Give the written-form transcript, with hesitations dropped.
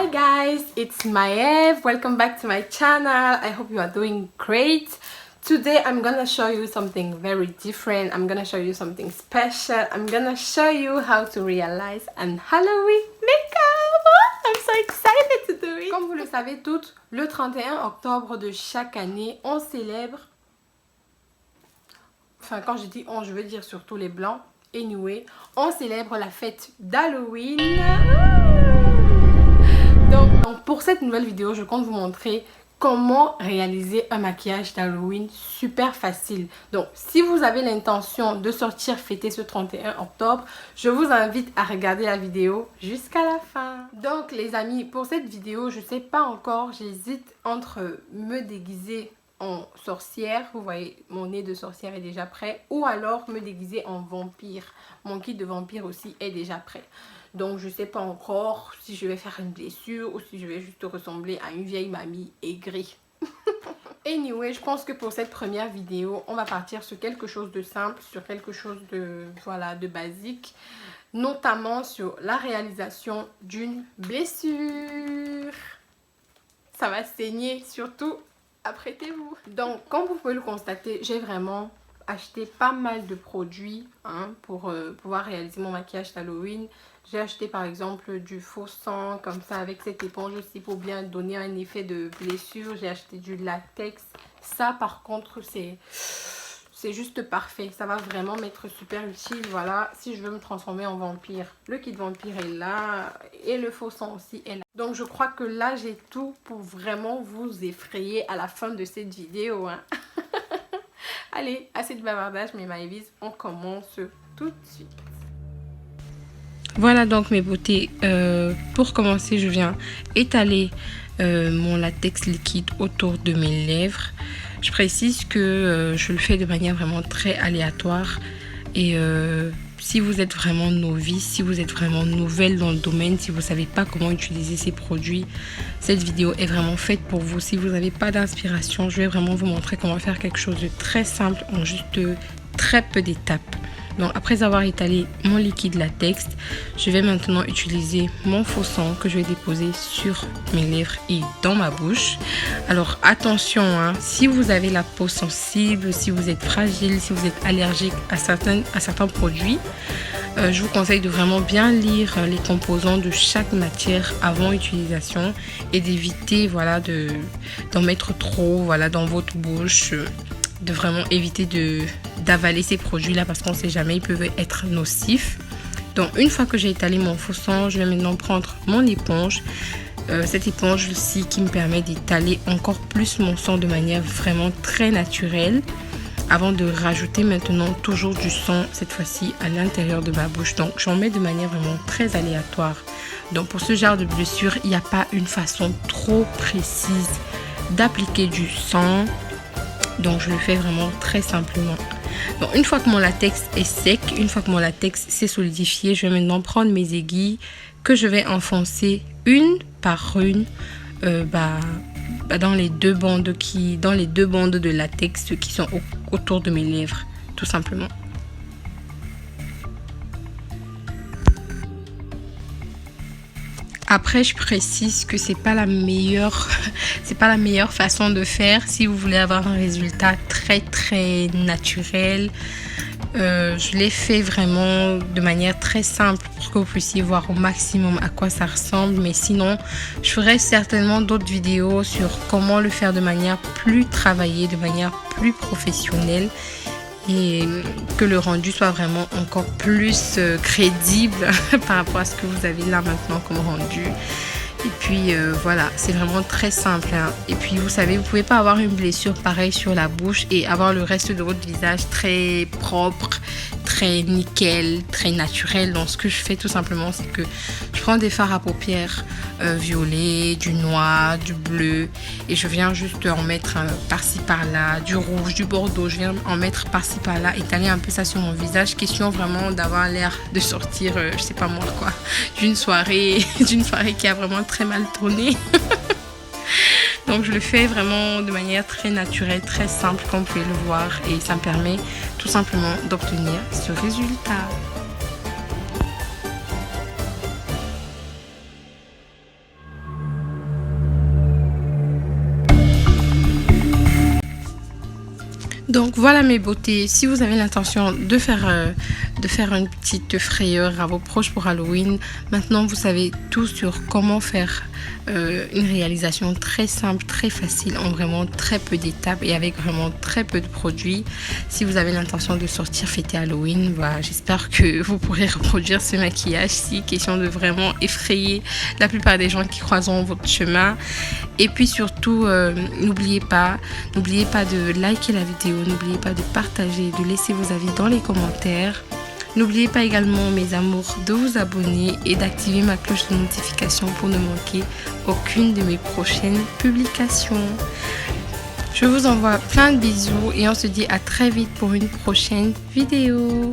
Hi guys, it's Maeve. Welcome back to my channel. I hope you are doing great. Today I'm gonna show you something very different. I'm gonna show you something special. I'm gonna show you how to realize an Halloween makeup. I'm so excited to do it. Comme vous le savez toutes, le 31 octobre de chaque année, on célèbre... Enfin, quand je dis on, je veux dire surtout les blancs. Anyway, on célèbre la fête d'Halloween. Donc pour cette nouvelle vidéo, je compte vous montrer comment réaliser un maquillage d'Halloween super facile. Donc si vous avez l'intention de sortir fêter ce 31 octobre, je vous invite à regarder la vidéo jusqu'à la fin. Donc les amis, pour cette vidéo, je sais pas encore, j'hésite entre me déguiser en sorcière, vous voyez mon nez de sorcière est déjà prêt, ou alors me déguiser en vampire. Mon kit de vampire aussi est déjà prêt. Donc je sais pas encore si je vais faire une blessure ou si je vais juste ressembler à une vieille mamie aigrie. Anyway, je pense que pour cette première vidéo, on va partir sur quelque chose de simple, sur quelque chose de, voilà, de basique. Notamment sur la réalisation d'une blessure. Ça va saigner surtout, apprêtez-vous. Donc comme vous pouvez le constater, j'ai vraiment acheté pas mal de produits pour pouvoir réaliser mon maquillage d'Halloween. J'ai acheté par exemple du faux sang comme ça avec cette éponge aussi pour bien donner un effet de blessure. J'ai acheté du latex. Ça par contre c'est juste parfait. Ça va vraiment m'être super utile. Voilà, si je veux me transformer en vampire. Le kit vampire est là et le faux sang aussi est là. Donc je crois que là j'ai tout pour vraiment vous effrayer à la fin de cette vidéo. Allez, assez de bavardage mes Maévis, on commence tout de suite. Voilà donc mes beautés, pour commencer je viens étaler mon latex liquide autour de mes lèvres. Je précise que je le fais de manière vraiment très aléatoire et si vous êtes vraiment novice, si vous êtes vraiment nouvelle dans le domaine, si vous ne savez pas comment utiliser ces produits, cette vidéo est vraiment faite pour vous. Si vous n'avez pas d'inspiration, je vais vraiment vous montrer comment faire quelque chose de très simple en juste très peu d'étapes. Donc après avoir étalé mon liquide latex, je vais maintenant utiliser mon faux sang que je vais déposer sur mes lèvres et dans ma bouche. Alors attention, si vous avez la peau sensible, si vous êtes fragile, si vous êtes allergique à certains produits, je vous conseille de vraiment bien lire les composants de chaque matière avant utilisation et d'éviter voilà, d'en mettre trop voilà, dans votre bouche. De vraiment éviter d'avaler ces produits là parce qu'on ne sait jamais, ils peuvent être nocifs. Donc une fois que j'ai étalé mon faux sang, je vais maintenant prendre mon éponge, cette éponge ci qui me permet d'étaler encore plus mon sang de manière vraiment très naturelle avant de rajouter maintenant toujours du sang cette fois-ci à l'intérieur de ma bouche. Donc j'en mets de manière vraiment très aléatoire. Donc pour ce genre de blessure, il n'y a pas une façon trop précise d'appliquer du sang. Donc je le fais vraiment très simplement. Donc une fois que mon latex est sec, une fois que mon latex s'est solidifié, je vais maintenant prendre mes aiguilles que je vais enfoncer une par une dans les deux bandes de latex qui sont autour de mes lèvres, tout simplement. Après, je précise que c'est pas la meilleure façon de faire si vous voulez avoir un résultat très naturel. Je l'ai fait vraiment de manière très simple pour que vous puissiez voir au maximum à quoi ça ressemble. Mais sinon, je ferai certainement d'autres vidéos sur comment le faire de manière plus travaillée, de manière plus professionnelle. Et que le rendu soit vraiment encore plus crédible par rapport à ce que vous avez là maintenant comme rendu. Et puis voilà, c'est vraiment très simple. Et puis vous savez, vous ne pouvez pas avoir une blessure pareille sur la bouche et avoir le reste de votre visage très propre, très nickel, très naturel. Donc ce que je fais tout simplement, c'est que je prends des fards à paupières violet, du noir, du bleu et je viens juste en mettre par-ci par-là, du rouge, du bordeaux. Je viens en mettre par-ci par-là, étaler un peu ça sur mon visage. Question vraiment d'avoir l'air de sortir, je sais pas moi quoi, d'une soirée qui a vraiment très mal tourné. Donc je le fais vraiment de manière très naturelle, très simple comme vous pouvez le voir et ça me permet tout simplement d'obtenir ce résultat. Donc voilà mes beautés, si vous avez l'intention de faire une petite frayeur à vos proches pour Halloween, maintenant vous savez tout sur comment faire une réalisation très simple, très facile, en vraiment très peu d'étapes et avec vraiment très peu de produits. Si vous avez l'intention de sortir fêter Halloween, bah, j'espère que vous pourrez reproduire ce maquillage-ci, question de vraiment effrayer la plupart des gens qui croiseront votre chemin. Et puis surtout, n'oubliez pas de liker la vidéo, n'oubliez pas de partager, de laisser vos avis dans les commentaires. N'oubliez pas également, mes amours, de vous abonner et d'activer ma cloche de notification pour ne manquer aucune de mes prochaines publications. Je vous envoie plein de bisous et on se dit à très vite pour une prochaine vidéo.